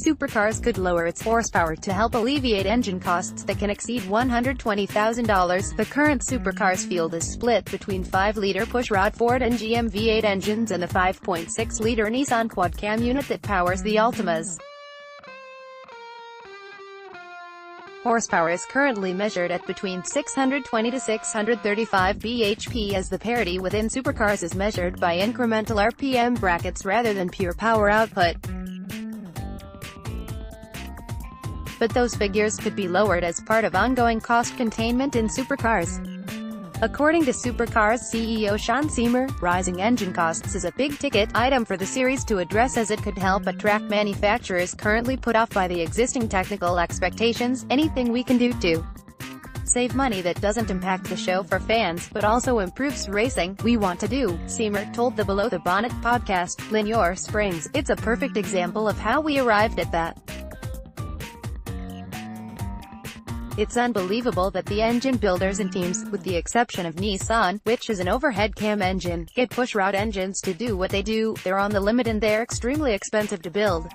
Supercars could lower its horsepower to help alleviate engine costs that can exceed $120,000. The current Supercars field is split between 5-liter pushrod Ford and GM V8 engines and the 5.6-liter Nissan quad-cam unit that powers the Altimas. Horsepower is currently measured at between 620 to 635 bhp, as the parity within supercars is measured by incremental RPM brackets rather than pure power output. But those figures could be lowered as part of ongoing cost containment in supercars. According to Supercars CEO Sean Seymour, rising engine costs is a big-ticket item for the series to address, as it could help attract manufacturers currently put off by the existing technical expectations. Anything we can do to save money that doesn't impact the show for fans, but also improves racing, we want to do, Seymour told the Below the Bonnet podcast. Linear Springs, it's a perfect example of how we arrived at that. It's unbelievable that the engine builders and teams, with the exception of Nissan, which is an overhead cam engine, get pushrod engines to do what they do. They're on the limit and they're extremely expensive to build.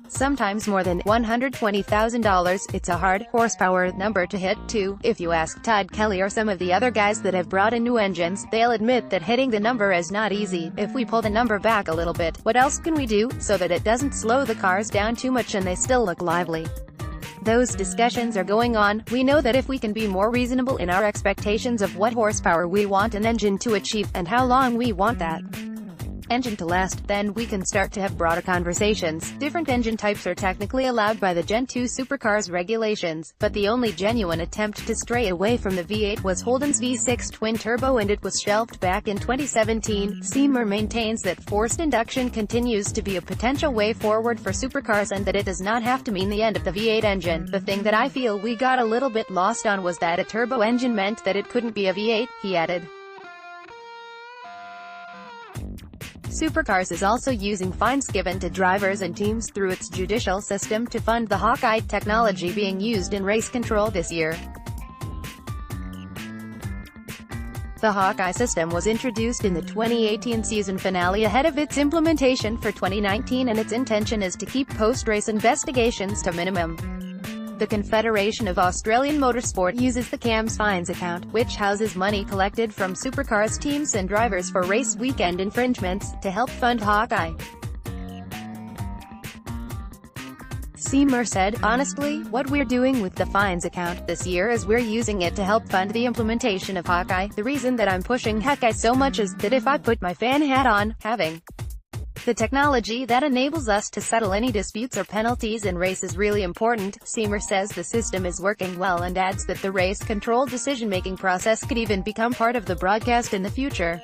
Sometimes more than $120,000. It's a hard horsepower number to hit, too. If you ask Todd Kelly or some of the other guys that have brought in new engines, they'll admit that hitting the number is not easy. If we pull the number back a little bit, what else can we do, so that it doesn't slow the cars down too much and they still look lively? Those discussions are going on. We know that if we can be more reasonable in our expectations of what horsepower we want an engine to achieve, and how long we want that engine to last, then we can start to have broader conversations. Different engine types are technically allowed by the Gen 2 Supercars regulations, but the only genuine attempt to stray away from the V8 was Holden's V6 twin-turbo, and it was shelved back in 2017. Seymour maintains that forced induction continues to be a potential way forward for supercars, and that it does not have to mean the end of the V8 engine. The thing that I feel we got a little bit lost on was that a turbo engine meant that it couldn't be a V8, he added. Supercars is also using fines given to drivers and teams through its judicial system to fund the Hawkeye technology being used in race control this year. The Hawkeye system was introduced in the 2018 season finale ahead of its implementation for 2019, and its intention is to keep post-race investigations to minimum. The Confederation of Australian Motorsport uses the CAMS fines account, which houses money collected from supercars teams and drivers for race weekend infringements, to help fund Hawkeye. Seymour said, "Honestly, what we're doing with the fines account this year is we're using it to help fund the implementation of Hawkeye. The reason that I'm pushing Hawkeye so much is that if I put my fan hat on, having the technology that enables us to settle any disputes or penalties in race is really important." Seymour says the system is working well, and adds that the race control decision-making process could even become part of the broadcast in the future.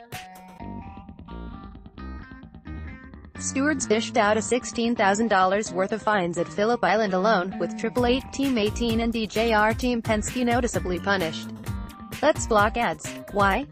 Stewards dished out a $16,000 worth of fines at Phillip Island alone, with Triple Eight Team 18 and DJR Team Penske noticeably punished. Let's block ads. Why?